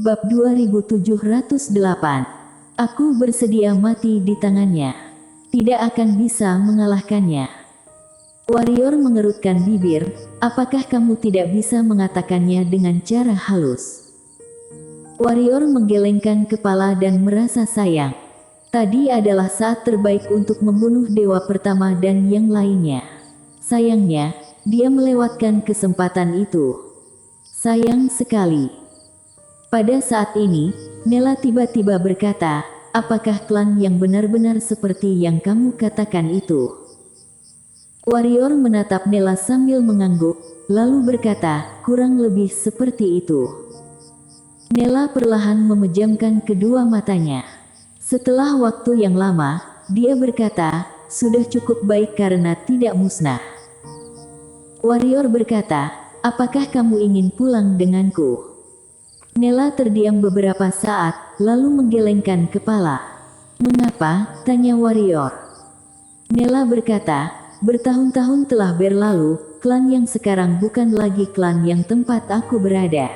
Bab 2708. Aku bersedia mati di tangannya. Tidak akan bisa mengalahkannya. Warrior mengerutkan bibir, apakah kamu tidak bisa mengatakannya dengan cara halus? Warrior menggelengkan kepala dan merasa sayang. Tadi adalah saat terbaik untuk membunuh dewa pertama dan yang lainnya. Sayangnya, dia melewatkan kesempatan itu. Sayang sekali. Pada saat ini, Nella tiba-tiba berkata, apakah klan yang benar-benar seperti yang kamu katakan itu? Warrior menatap Nella sambil mengangguk, lalu berkata, kurang lebih seperti itu. Nella perlahan memejamkan kedua matanya. Setelah waktu yang lama, dia berkata, sudah cukup baik karena tidak musnah. Warrior berkata, apakah kamu ingin pulang denganku? Nella terdiam beberapa saat, lalu menggelengkan kepala. Mengapa? Tanya Warrior. Nella berkata, bertahun-tahun telah berlalu, klan yang sekarang bukan lagi klan yang tempat aku berada.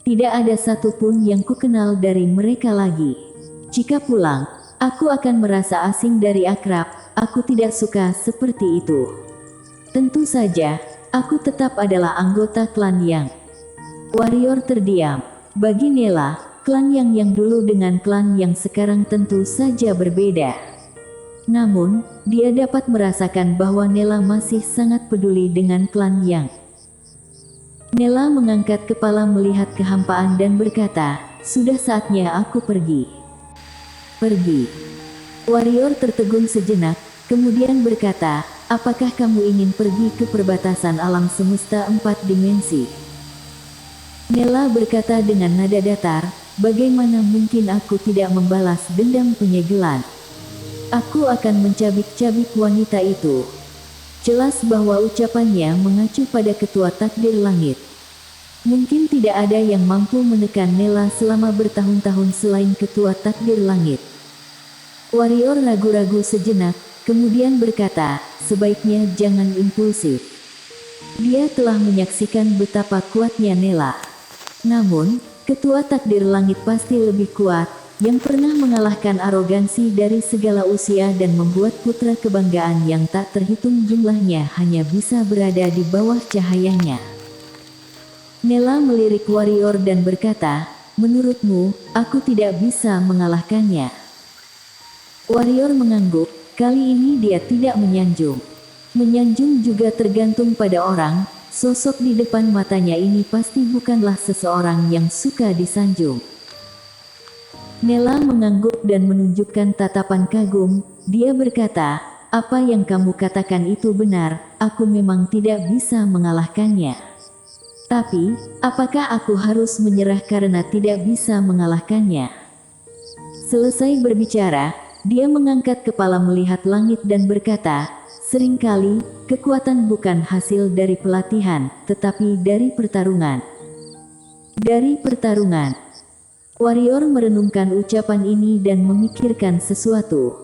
Tidak ada satupun yang kukenal dari mereka lagi. Jika pulang, aku akan merasa asing dari akrab, aku tidak suka seperti itu. Tentu saja, aku tetap adalah anggota klan yang... Warrior terdiam. Bagi Nella, klan yang dulu dengan klan yang sekarang tentu saja berbeda. Namun, dia dapat merasakan bahwa Nella masih sangat peduli dengan klan yang. Nella mengangkat kepala melihat kehampaan dan berkata, sudah saatnya aku pergi. Pergi. Warrior tertegun sejenak, kemudian berkata, apakah kamu ingin pergi ke perbatasan alam semesta 4 dimensi? Nella berkata dengan nada datar, bagaimana mungkin aku tidak membalas dendam penyegelan? Aku akan mencabik-cabik wanita itu. Jelas bahwa ucapannya mengacu pada ketua takdir langit. Mungkin tidak ada yang mampu menekan Nella selama bertahun-tahun selain ketua takdir langit. Warrior ragu-ragu sejenak, kemudian berkata, sebaiknya jangan impulsif. Dia telah menyaksikan betapa kuatnya Nella. Namun, ketua takdir langit pasti lebih kuat, yang pernah mengalahkan arogansi dari segala usia dan membuat putra kebanggaan yang tak terhitung jumlahnya hanya bisa berada di bawah cahayanya. Nella melirik Warrior dan berkata, menurutmu, aku tidak bisa mengalahkannya. Warrior mengangguk, kali ini dia tidak menyanjung. Menyanjung juga tergantung pada orang. Sosok di depan matanya ini pasti bukanlah seseorang yang suka disanjung. Nella mengangguk dan menunjukkan tatapan kagum. Dia berkata, apa yang kamu katakan itu benar, aku memang tidak bisa mengalahkannya. Tapi, apakah aku harus menyerah karena tidak bisa mengalahkannya? Selesai berbicara, dia mengangkat kepala melihat langit dan berkata, seringkali, kekuatan bukan hasil dari pelatihan, tetapi dari pertarungan. Dari pertarungan. Warrior merenungkan ucapan ini dan memikirkan sesuatu.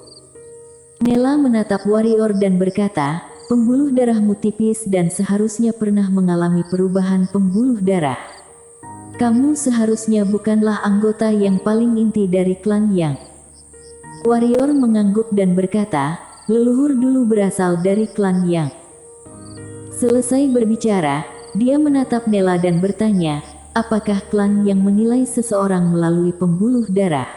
Nella menatap Warrior dan berkata, pembuluh darahmu tipis dan seharusnya pernah mengalami perubahan pembuluh darah. Kamu seharusnya bukanlah anggota yang paling inti dari klan yang. Warrior mengangguk dan berkata, leluhur dulu berasal dari klan yang. Selesai berbicara, dia menatap Nella dan bertanya, apakah klan yang menilai seseorang melalui pembuluh darah?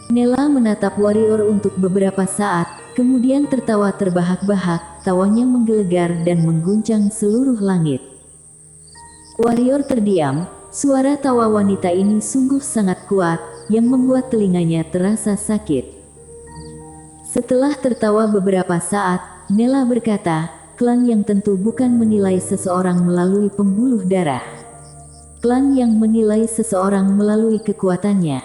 Nella menatap Warrior untuk beberapa saat, kemudian tertawa terbahak-bahak, tawanya menggelegar dan mengguncang seluruh langit. Warrior terdiam, suara tawa wanita ini sungguh sangat kuat, yang membuat telinganya terasa sakit. Setelah tertawa beberapa saat, Nella berkata, klan yang tentu bukan menilai seseorang melalui pembuluh darah. Klan yang menilai seseorang melalui kekuatannya.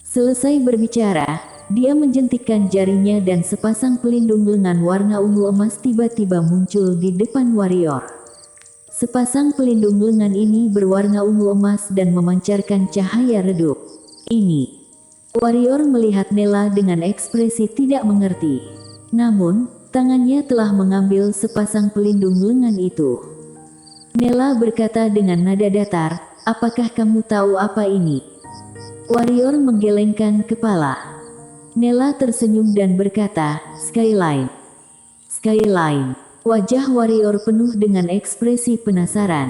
Selesai berbicara, dia menjentikkan jarinya dan sepasang pelindung lengan warna ungu emas tiba-tiba muncul di depan Warrior. Sepasang pelindung lengan ini berwarna ungu emas dan memancarkan cahaya redup. Ini. Warrior melihat Nella dengan ekspresi tidak mengerti. Namun, tangannya telah mengambil sepasang pelindung lengan itu. Nella berkata dengan nada datar, apakah kamu tahu apa ini? Warrior menggelengkan kepala. Nella tersenyum dan berkata, Skyline. Skyline. Wajah warrior penuh dengan ekspresi penasaran.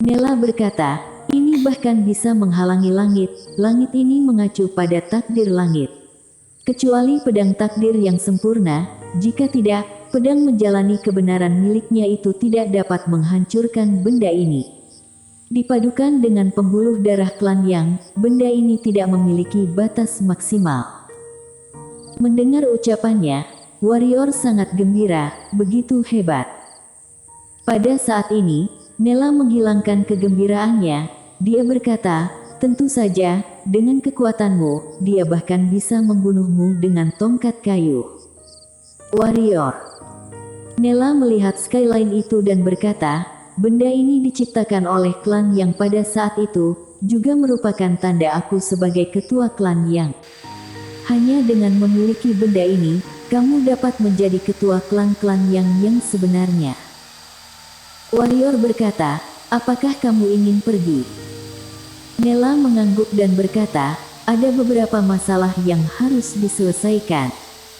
Nella berkata, ini bahkan bisa menghalangi langit. Langit ini mengacu pada takdir langit. Kecuali pedang takdir yang sempurna, jika tidak, pedang menjalani kebenaran miliknya itu tidak dapat menghancurkan benda ini. Dipadukan dengan pembuluh darah klan Yang, benda ini tidak memiliki batas maksimal. Mendengar ucapannya, warrior sangat gembira, begitu hebat. Pada saat ini, Nella menghilangkan kegembiraannya. Dia berkata, tentu saja, dengan kekuatanmu, dia bahkan bisa membunuhmu dengan tongkat kayu. Warrior. Nella melihat Skyline itu dan berkata, benda ini diciptakan oleh klan Yang pada saat itu, juga merupakan tanda aku sebagai ketua klan Yang. Hanya dengan memiliki benda ini, kamu dapat menjadi ketua klan-klan yang sebenarnya. Warrior berkata, apakah kamu ingin pergi? Nella mengangguk dan berkata, ada beberapa masalah yang harus diselesaikan.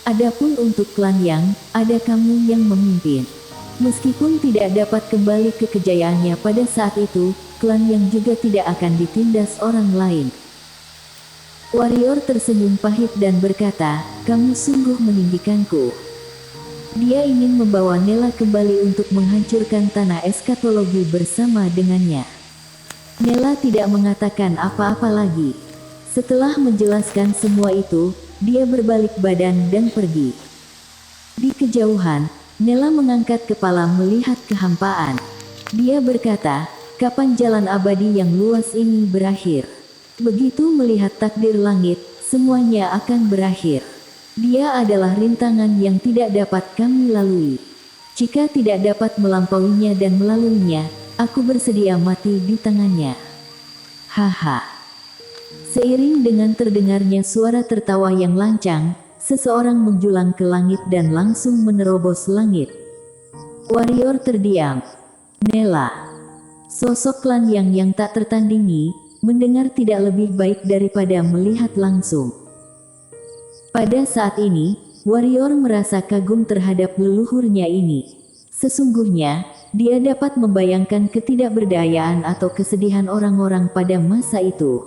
Adapun untuk klan Yang, ada kamu yang memimpin. Meskipun tidak dapat kembali ke kejayaannya pada saat itu, klan Yang juga tidak akan ditindas orang lain. Warrior tersenyum pahit dan berkata, kamu sungguh meninggikanku. Dia ingin membawa Nella kembali untuk menghancurkan tanah eskatologi bersama dengannya. Nella tidak mengatakan apa-apa lagi. Setelah menjelaskan semua itu, dia berbalik badan dan pergi. Di kejauhan, Nella mengangkat kepala melihat kehampaan. Dia berkata, kapan jalan abadi yang luas ini berakhir? Begitu melihat takdir langit, semuanya akan berakhir. Dia adalah rintangan yang tidak dapat kami lalui. Jika tidak dapat melampauinya dan melaluinya, aku bersedia mati di tangannya. Haha. Seiring dengan terdengarnya suara tertawa yang lancang, seseorang menjulang ke langit dan langsung menerobos langit. Warrior terdiam. Nella. Sosok klan yang tak tertandingi, mendengar tidak lebih baik daripada melihat langsung. Pada saat ini, warrior merasa kagum terhadap leluhurnya ini. Sesungguhnya, dia dapat membayangkan ketidakberdayaan atau kesedihan orang-orang pada masa itu.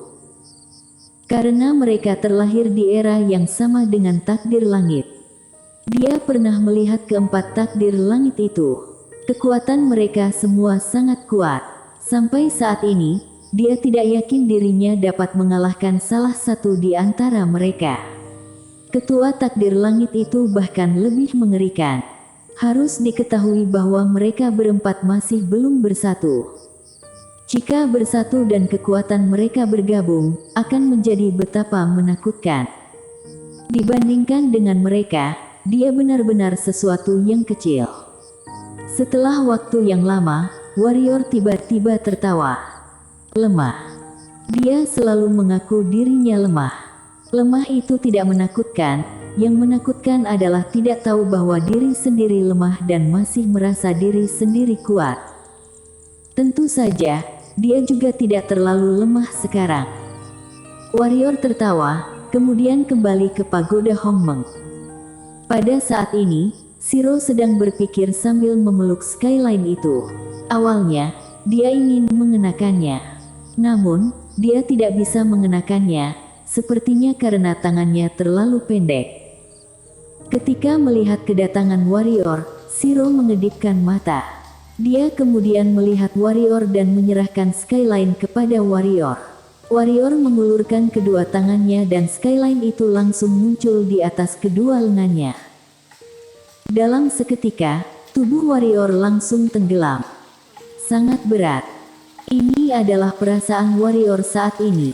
Karena mereka terlahir di era yang sama dengan takdir langit. Dia pernah melihat keempat takdir langit itu. Kekuatan mereka semua sangat kuat. Sampai saat ini, dia tidak yakin dirinya dapat mengalahkan salah satu di antara mereka. Ketua takdir langit itu bahkan lebih mengerikan. Harus diketahui bahwa mereka berempat masih belum bersatu. Jika bersatu dan kekuatan mereka bergabung, akan menjadi betapa menakutkan. Dibandingkan dengan mereka, dia benar-benar sesuatu yang kecil. Setelah waktu yang lama, warrior tiba-tiba tertawa. Lemah. Dia selalu mengaku dirinya lemah. Lemah itu tidak menakutkan, yang menakutkan adalah tidak tahu bahwa diri sendiri lemah dan masih merasa diri sendiri kuat. Tentu saja, dia juga tidak terlalu lemah sekarang. Warrior tertawa, kemudian kembali ke pagoda Hongmeng. Pada saat ini, Shiro sedang berpikir sambil memeluk Skyline itu. Awalnya, dia ingin mengenakannya. Namun, dia tidak bisa mengenakannya, sepertinya karena tangannya terlalu pendek. Ketika melihat kedatangan warrior, Shiro mengedipkan mata. Dia kemudian melihat warrior dan menyerahkan Skyline kepada warrior. Warrior mengulurkan kedua tangannya dan Skyline itu langsung muncul di atas kedua lengannya. Dalam seketika, tubuh warrior langsung tenggelam. Sangat berat. Ini adalah perasaan warrior saat ini.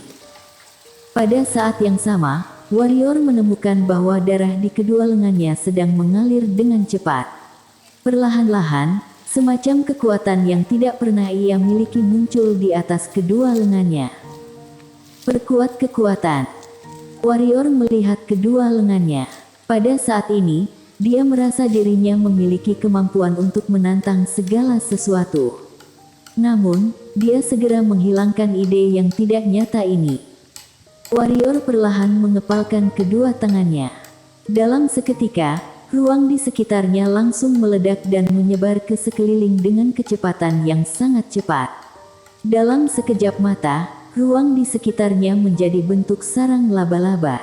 Pada saat yang sama, warrior menemukan bahwa darah di kedua lengannya sedang mengalir dengan cepat. Perlahan-lahan, semacam kekuatan yang tidak pernah ia miliki muncul di atas kedua lengannya. Perkuat kekuatan. Warrior melihat kedua lengannya. Pada saat ini, dia merasa dirinya memiliki kemampuan untuk menantang segala sesuatu. Namun, dia segera menghilangkan ide yang tidak nyata ini. Warrior perlahan mengepalkan kedua tangannya. Dalam seketika, ruang di sekitarnya langsung meledak dan menyebar ke sekeliling dengan kecepatan yang sangat cepat. Dalam sekejap mata, ruang di sekitarnya menjadi bentuk sarang laba-laba.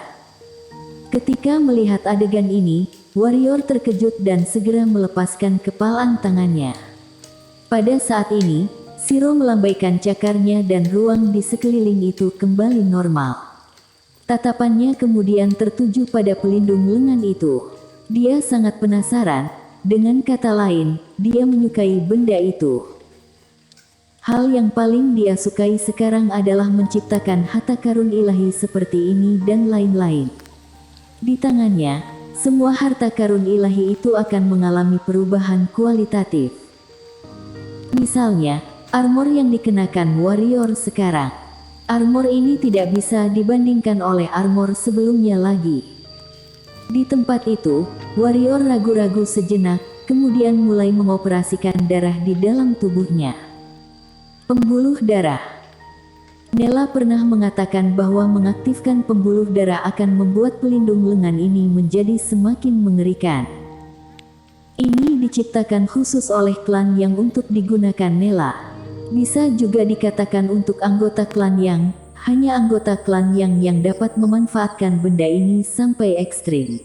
Ketika melihat adegan ini, Warrior terkejut dan segera melepaskan kepalan tangannya. Pada saat ini, Shiro melambaikan cakarnya dan ruang di sekeliling itu kembali normal. Tatapannya kemudian tertuju pada pelindung lengan itu. Dia sangat penasaran, dengan kata lain, dia menyukai benda itu. Hal yang paling dia sukai sekarang adalah menciptakan harta karun ilahi seperti ini dan lain-lain. Di tangannya, semua harta karun ilahi itu akan mengalami perubahan kualitatif. Misalnya, armor yang dikenakan warrior sekarang. Armor ini tidak bisa dibandingkan oleh armor sebelumnya lagi. Di tempat itu, warrior ragu-ragu sejenak, kemudian mulai mengoperasikan darah di dalam tubuhnya. Pembuluh darah. Nella pernah mengatakan bahwa mengaktifkan pembuluh darah akan membuat pelindung lengan ini menjadi semakin mengerikan. Ini diciptakan khusus oleh klan yang untuk digunakan Nella. Bisa juga dikatakan untuk anggota klan yang, hanya anggota klan yang dapat memanfaatkan benda ini sampai ekstrim.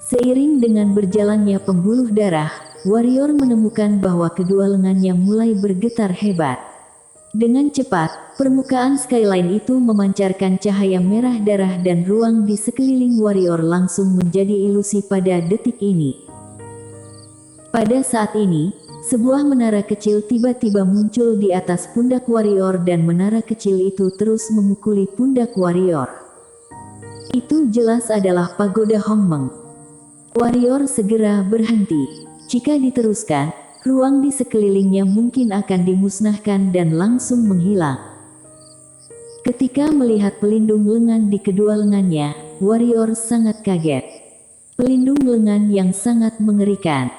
Seiring dengan berjalannya pembuluh darah, warrior menemukan bahwa kedua lengannya mulai bergetar hebat. Dengan cepat, permukaan skyline itu memancarkan cahaya merah darah dan ruang di sekeliling warrior langsung menjadi ilusi pada detik ini. Pada saat ini, sebuah menara kecil tiba-tiba muncul di atas pundak warrior dan menara kecil itu terus memukuli pundak warrior. Itu jelas adalah pagoda Hongmeng. Warrior segera berhenti. Jika diteruskan, ruang di sekelilingnya mungkin akan dimusnahkan dan langsung menghilang. Ketika melihat pelindung lengan di kedua lengannya, warrior sangat kaget. Pelindung lengan yang sangat mengerikan.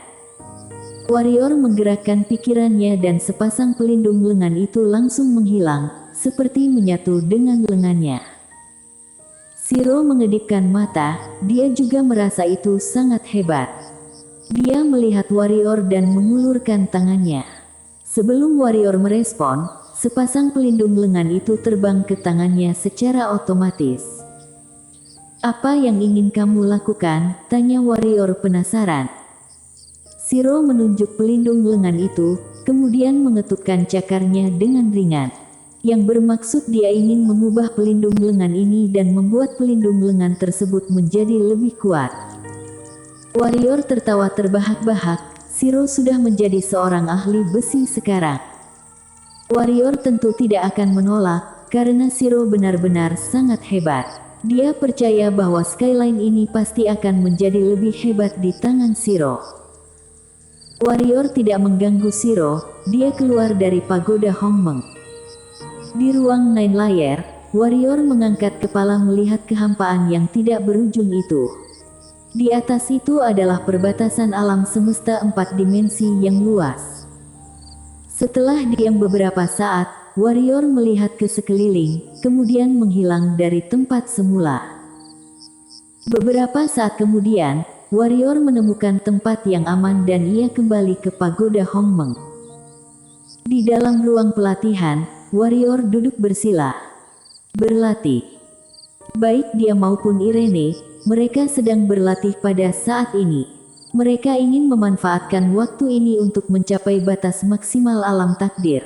Warrior menggerakkan pikirannya dan sepasang pelindung lengan itu langsung menghilang, seperti menyatu dengan lengannya. Shiro mengedipkan mata, dia juga merasa itu sangat hebat. Dia melihat warrior dan mengulurkan tangannya. Sebelum warrior merespon, sepasang pelindung lengan itu terbang ke tangannya secara otomatis. "Apa yang ingin kamu lakukan?" tanya warrior penasaran. Shiro menunjuk pelindung lengan itu, kemudian mengetukkan cakarnya dengan ringan. Yang bermaksud dia ingin mengubah pelindung lengan ini dan membuat pelindung lengan tersebut menjadi lebih kuat. Warrior tertawa terbahak-bahak, Shiro sudah menjadi seorang ahli besi sekarang. Warrior tentu tidak akan menolak, karena Shiro benar-benar sangat hebat. Dia percaya bahwa skyline ini pasti akan menjadi lebih hebat di tangan Shiro. Warrior tidak mengganggu Shiro, dia keluar dari pagoda Hongmeng. Di ruang Nine Layer, warrior mengangkat kepala melihat kehampaan yang tidak berujung itu. Di atas itu adalah perbatasan alam semesta 4 dimensi yang luas. Setelah diam beberapa saat, warrior melihat ke sekeliling, kemudian menghilang dari tempat semula. Beberapa saat kemudian, warrior menemukan tempat yang aman dan ia kembali ke pagoda Hongmeng. Di dalam ruang pelatihan, warrior duduk bersila. Berlatih. Baik dia maupun Irene, mereka sedang berlatih pada saat ini. Mereka ingin memanfaatkan waktu ini untuk mencapai batas maksimal alam takdir.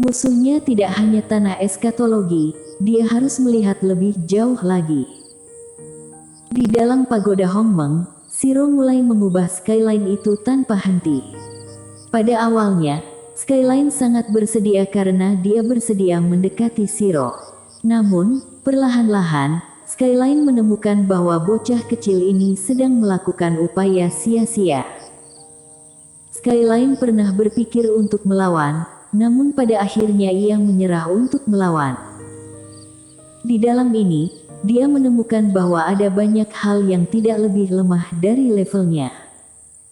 Musuhnya tidak hanya tanah eskatologi, dia harus melihat lebih jauh lagi. Di dalam pagoda Hongmeng, Shiro mulai mengubah skyline itu tanpa henti. Pada awalnya, skyline sangat bersedia karena dia bersedia mendekati Shiro. Namun, perlahan-lahan, skyline menemukan bahwa bocah kecil ini sedang melakukan upaya sia-sia. Skyline pernah berpikir untuk melawan, namun pada akhirnya ia menyerah untuk melawan. Di dalam ini, dia menemukan bahwa ada banyak hal yang tidak lebih lemah dari levelnya.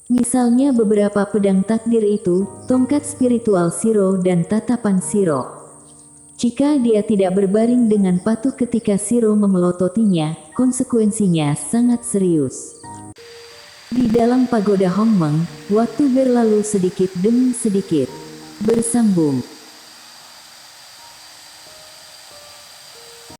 Misalnya beberapa pedang takdir itu, tongkat spiritual Shiro dan tatapan Shiro. Jika dia tidak berbaring dengan patuh ketika Shiro memelototinya, konsekuensinya sangat serius. Di dalam pagoda Hongmeng, waktu berlalu sedikit demi sedikit. Bersambung.